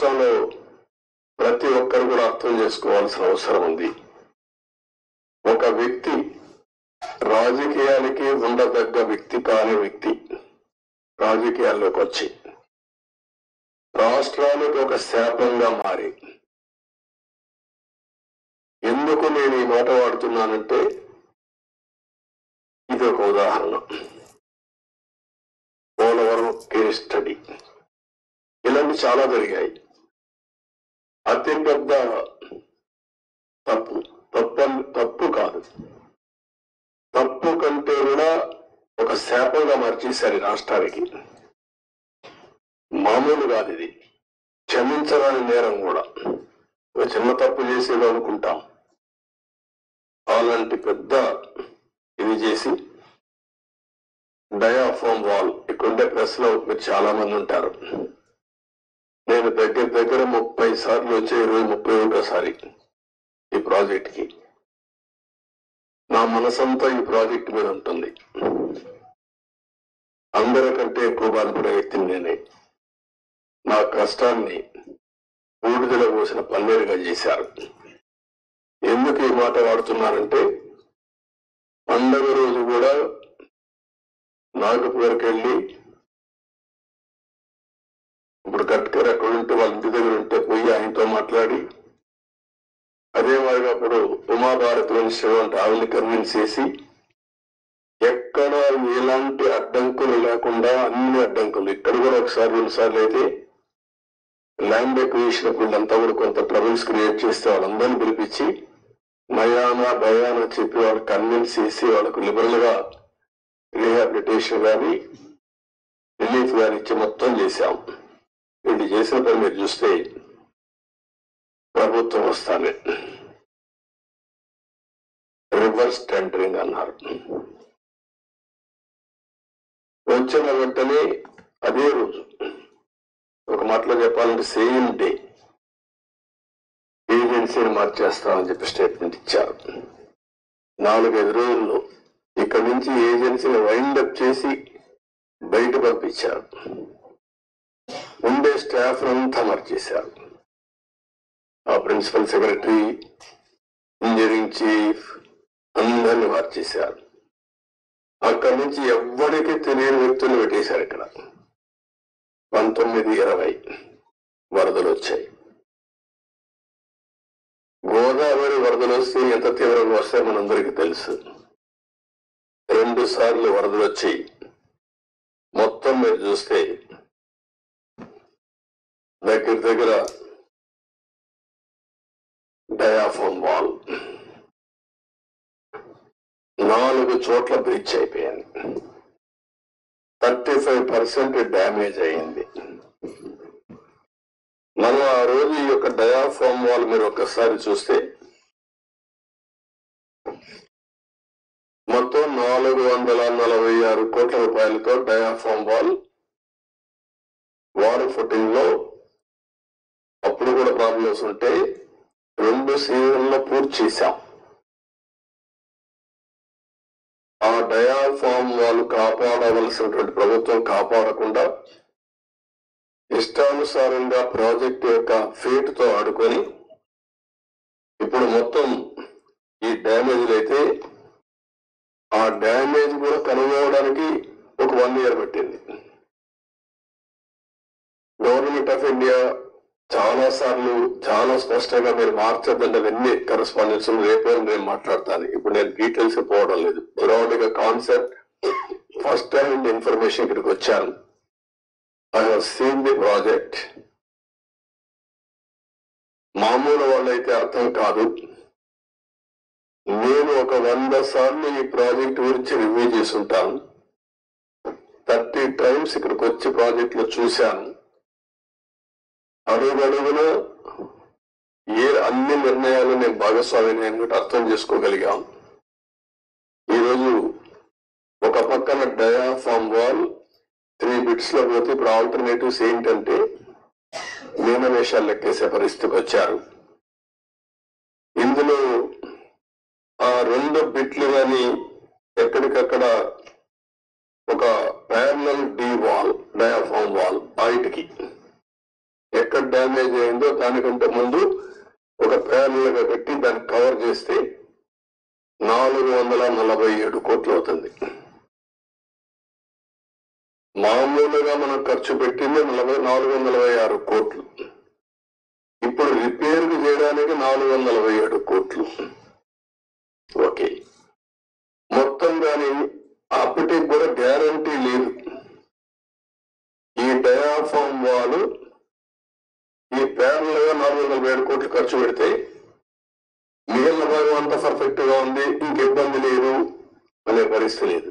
రాష్ట్రంలో ప్రతి ఒక్కరు కూడా అర్థం చేసుకోవాల్సిన అవసరం ఉంది. ఒక వ్యక్తి రాజకీయాలకి ఉండదగ్గ వ్యక్తి కాని వ్యక్తి రాజకీయాల్లోకి వచ్చి రాష్ట్రానికి ఒక శాపంగా మారి, ఎందుకు నేను ఈ మాట వాడుతున్నానంటే ఇది ఒక ఉదాహరణ. పోలవరం కేస్ స్టడీ ఇలాంటి చాలా జరిగాయి. అతిపెద్ద తప్పు కాదు, తప్పు కంటే కూడా ఒక శాపంగా మార్చేశారు రాష్ట్రానికి. మామూలు కాదు ఇది, క్షమించరాని నేరం కూడా. ఒక చిన్న తప్పు చేసేది అనుకుంటాం, అలాంటి పెద్ద ఇది చేసి డయాఫామ్ వాల్. ఇక్కడుండే ప్రెస్ లో మీరు చాలా మంది ఉంటారు. నేను దగ్గర 30 సార్లు వచ్చే 31సారి ఈ ప్రాజెక్ట్ కి. నా మనసంతా ఈ ప్రాజెక్ట్ మీద ఉంటుంది. అందరికంటే ఎక్కువ బాధపడే వ్యక్తిని నేనే. నా కష్టాన్ని బూడిదలో పోసిన పన్నీరుగా చేశారు. ఎందుకు ఈ మాట వాడుతున్నానంటే, పండగ రోజు కూడా నాగపూర్కి వెళ్ళి, ఇప్పుడు గట్కర్ అక్కడ ఉంటే వాళ్ళ ఇంటి దగ్గర ఉంటే పోయి ఆయనతో మాట్లాడి, అదే మాదిరిగా అప్పుడు ఉమాభారతి మినిస్టర్ అంటే ఆవిడని కన్విన్స్ చేసి, ఎక్కడ ఎలాంటి అడ్డంకులు లేకుండా అన్ని అడ్డంకులు, ఇక్కడ కూడా ఒకసారి 2 సార్లు అయితే ల్యాండ్ ఎక్విజిషన్ అప్పుడు అంతా కూడా కొంత ట్రబుల్స్ క్రియేట్ చేస్తే వాళ్ళందరినీ పిలిపించి నయానా భయానా చెప్పి వాళ్ళు కన్విన్స్ చేసి వాళ్ళకు లిబరల్ గా రీహాబిలిటేషన్ కానీ రిలీఫ్ కానీ ఇచ్చి మొత్తం చేశాం. వీళ్ళు చేసిన పని మీరు చూస్తే ప్రభుత్వం వస్తానే రివర్స్ టెండరింగ్ అన్నారు. వచ్చిన వెంటనే అదే రోజు, ఒక మాటలో చెప్పాలంటే సేమ్ డే, ఏజెన్సీని మార్చేస్తామని చెప్పి స్టేట్మెంట్ ఇచ్చారు. 4-5 రోజుల్లో ఇక్కడి నుంచి ఏజెన్సీని వైండప్ చేసి బయట పంపించారు. ఉండే స్టాఫ్ అంతా మార్చేశారు. ఆ ప్రిన్సిపల్ సెక్రటరీ, ఇంజనీరింగ్ చీఫ్ అందరినీ మార్చేశారు. అక్కడి నుంచి ఎవ్వరికి తెలియని వ్యక్తులు పెట్టేశారు. ఇక్కడ 19-20 వరదలు వచ్చాయి. గోదావరి వరదలు వస్తే ఎంత తీవ్రంగా వస్తాయో మనందరికీ తెలుసు. 2 సార్లు వరదలు వచ్చి మొత్తం మీరు చూస్తే దగ్గర డయాఫామ్ వాల్ 4 చోట్ల బ్రీచ్ అయిపోయింది. 35% డ్యామేజ్ అయింది. మనం ఆ రోజు ఈ యొక్క డయాఫామ్ వాల్ మీరు ఒక్కసారి చూస్తే మొత్తం 446 కోట్ల రూపాయలతో డయాఫామ్ వాల్ వాటర్ ఫుటింగ్ లో అప్పుడు కూడా ప్రాబ్లమ్స్ ఉంటే 2 సీజన్లో పూర్తి చేశాం. ఆ డయాఫామ్ వాళ్ళు కాపాడవలసినటువంటి ప్రభుత్వం కాపాడకుండా ఇష్టానుసారంగా ప్రాజెక్టు యొక్క ఫేట్ తో ఆడుకొని ఇప్పుడు మొత్తం ఈ డ్యామేజ్లు అయితే ఆ డ్యామేజ్ కూడా కనుగొనడానికి ఒక 1 year పట్టింది. గవర్నమెంట్ ఆఫ్ ఇండియా చాలా సార్లు చాలా స్పష్టంగా మీరు మార్చద్దంటే అవన్నీ కరెస్పాండెన్స్ రేపే నేను మాట్లాడతాను. ఇప్పుడు నేను డీటెయిల్స్ పోవడం లేదు. బ్రాడ్ గా కాన్సెప్ట్ ఫస్ట్ హ్యాండ్ ఇన్ఫర్మేషన్ ఇక్కడికి వచ్చాను. I have seen the project. మామూలు వాళ్ళైతే అర్థం కాదు. నేను ఒక 100 సార్లు ఈ ప్రాజెక్ట్ గురించి రివ్యూ చేసుంటాను. 30 times ఇక్కడికి వచ్చి ప్రాజెక్ట్ లో చూశాను. అడుగడుగున అన్ని నిర్ణయాలు నేను భాగస్వామిని అర్థం చేసుకోగలిగాం. ఈరోజు ఒక పక్కన డయాఫామ్ వాల్ 3 bits లో పోతే ఇప్పుడు ఆల్టర్నేటివ్స్ ఏంటంటే మీనవేషాలు లెక్కేసే పరిస్థితికి వచ్చారు. ఇందులో ఆ 2 బిట్లు కానీ ఎక్కడికక్కడ ఒక parallel D wall diaphragm wall బయటికి ఎక్కడ డ్యామేజ్ అయిందో దానికంటే ముందు ఒక ప్యానల్ గా పెట్టి దాన్ని కవర్ చేస్తే 447 కోట్లు అవుతుంది. మామూలుగా మనం ఖర్చు పెట్టింది 446 కోట్లు. ఇప్పుడు రిపేర్ చేయడానికి 447 కోట్లు. ఓకే, మొత్తం దాని అప్పటికి కూడా గ్యారంటీ లేదు. ఈ డయాఫామ్ వాల్ ఈ ప్యానల్ గా 447 కోట్లు ఖర్చు పెడితే మిగిలిన భాగం అంతా పర్ఫెక్ట్ గా ఉంది, ఇంక ఇబ్బంది లేదు అనే పరిస్థితి లేదు.